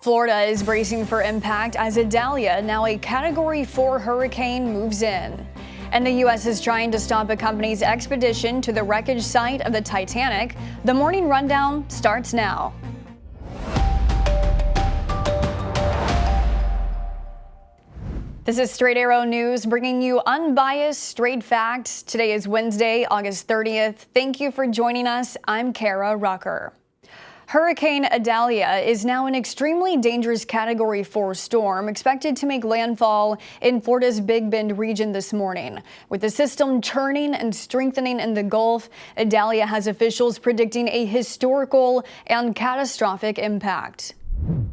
Florida is bracing for impact as Idalia, now a Category 4 hurricane, moves in. And the U.S. is trying to stop a company's expedition to the wreckage site of the Titanic. The Morning Rundown starts now. This is Straight Arrow News, bringing you unbiased, straight facts. Today is Wednesday, August 30th. Thank you for joining us. I'm Kara Rucker. Hurricane Idalia is now an extremely dangerous Category 4 storm expected to make landfall in Florida's Big Bend region this morning. With the system churning and strengthening in the Gulf, Idalia has officials predicting a historical and catastrophic impact.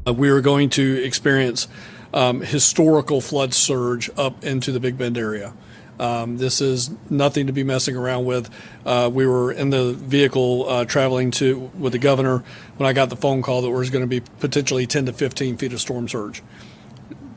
We are going to experience historical flood surge up into the Big Bend area. This is nothing to be messing around with. We were in the vehicle traveling with the governor when I got the phone call that there was going to be potentially 10 to 15 feet of storm surge.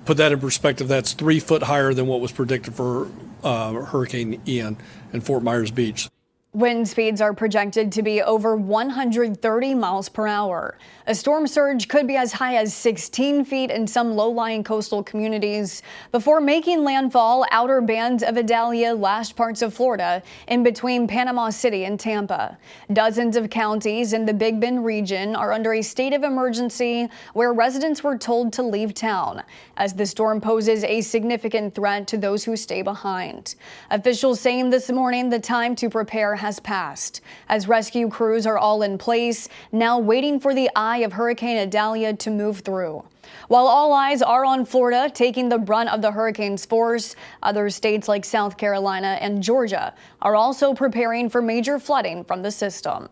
Put that in perspective, that's 3 foot higher than what was predicted for Hurricane Ian in Fort Myers Beach. Wind speeds are projected to be over 130 miles per hour. A storm surge could be as high as 16 feet in some low-lying coastal communities before making landfall outer bands of Idalia lashed parts of Florida in between Panama City and Tampa. Dozens of counties in the Big Bend region are under a state of emergency where residents were told to leave town as the storm poses a significant threat to those who stay behind. Officials saying this morning the time to prepare has passed, as rescue crews are all in place, now waiting for the eye of Hurricane Idalia to move through. While all eyes are on Florida taking the brunt of the hurricane's force, other states like South Carolina and Georgia are also preparing for major flooding from the system.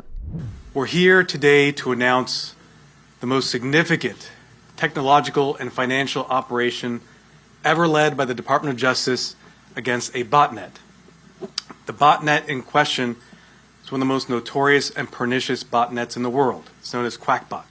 We're here today to announce the most significant technological and financial operation ever led by the Department of Justice against a botnet. The botnet in question is one of the most notorious and pernicious botnets in the world. It's known as Quackbot.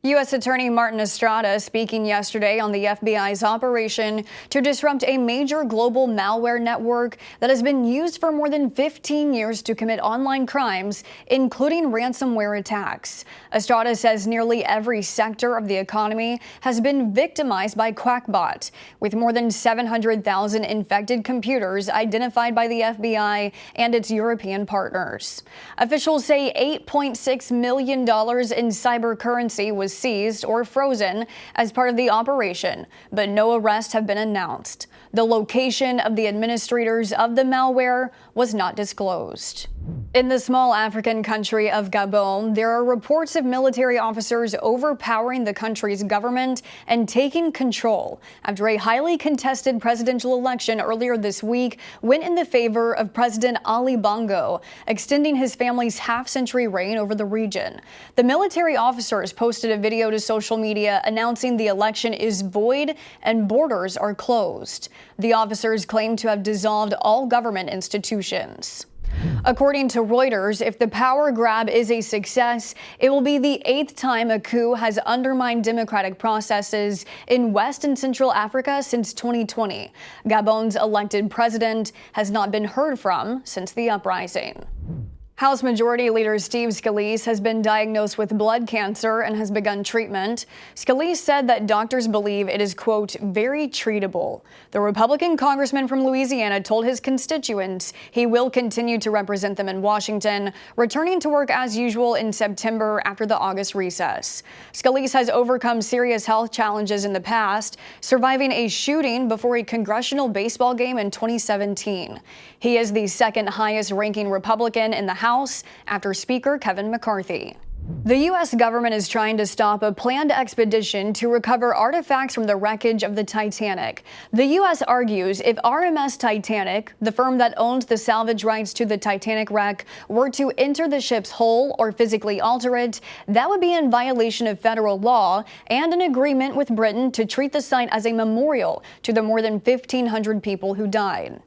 U.S. Attorney Martin Estrada speaking yesterday on the FBI's operation to disrupt a major global malware network that has been used for more than 15 years to commit online crimes, including ransomware attacks. Estrada says nearly every sector of the economy has been victimized by Quackbot, with more than 700,000 infected computers identified by the FBI and its European partners. Officials say $8.6 million in cyber currency was seized or frozen as part of the operation, but no arrests have been announced. The location of the administrators of the malware was not disclosed. In the small African country of Gabon, there are reports of military officers overpowering the country's government and taking control after a highly contested presidential election earlier this week went in the favor of President Ali Bongo, extending his family's half-century reign over the region. The military officers posted a video to social media announcing the election is void and borders are closed. The officers claim to have dissolved all government institutions. According to Reuters, if the power grab is a success, it will be the 8th time a coup has undermined democratic processes in West and Central Africa since 2020. Gabon's elected president has not been heard from since the uprising. House Majority Leader Steve Scalise has been diagnosed with blood cancer and has begun treatment. Scalise said that doctors believe it is, quote, very treatable. The Republican congressman from Louisiana told his constituents he will continue to represent them in Washington, returning to work as usual in September after the August recess. Scalise has overcome serious health challenges in the past, surviving a shooting before a congressional baseball game in 2017. He is the second highest ranking Republican in the House after Speaker Kevin McCarthy. The U.S. government is trying to stop a planned expedition to recover artifacts from the wreckage of the Titanic. The U.S. argues if RMS Titanic, the firm that owns the salvage rights to the Titanic wreck, were to enter the ship's hull or physically alter it, that would be in violation of federal law and an agreement with Britain to treat the site as a memorial to the more than 1,500 people who died.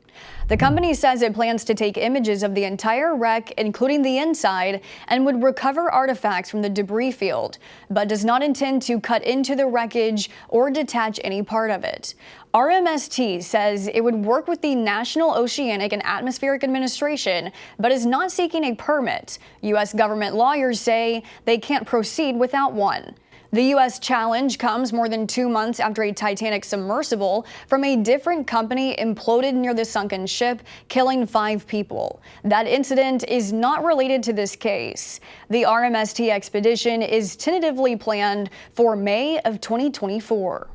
The company says it plans to take images of the entire wreck, including the inside, and would recover artifacts from the debris field, but does not intend to cut into the wreckage or detach any part of it. RMST says it would work with the National Oceanic and Atmospheric Administration, but is not seeking a permit. U.S. government lawyers say they can't proceed without one. The U.S. challenge comes more than 2 months after a Titanic submersible from a different company imploded near the sunken ship, killing 5 people. That incident is not related to this case. The RMST expedition is tentatively planned for May of 2024.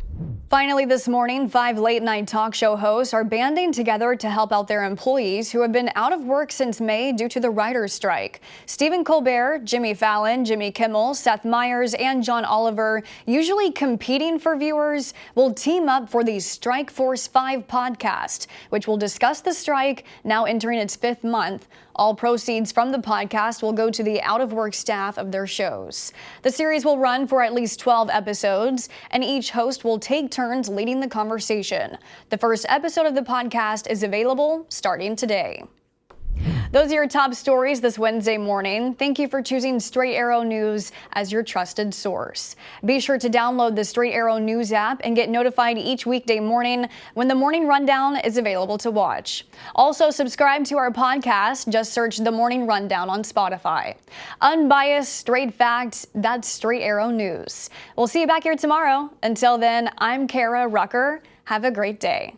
Finally this morning, 5 late-night talk show hosts are banding together to help out their employees who have been out of work since May due to the writers' strike. Stephen Colbert, Jimmy Fallon, Jimmy Kimmel, Seth Meyers, and John Oliver, usually competing for viewers, will team up for the Strike Force 5 podcast, which will discuss the strike now entering its 5th month. All proceeds from the podcast will go to the out-of-work staff of their shows. The series will run for at least 12 episodes, and each host will take turns leading the conversation. The first episode of the podcast is available starting today. Those are your top stories this Wednesday morning. Thank you for choosing Straight Arrow News as your trusted source. Be sure to download the Straight Arrow News app and get notified each weekday morning when the Morning Rundown is available to watch. Also, subscribe to our podcast. Just search the Morning Rundown on Spotify. Unbiased, straight facts, that's Straight Arrow News. We'll see you back here tomorrow. Until then, I'm Kara Rucker. Have a great day.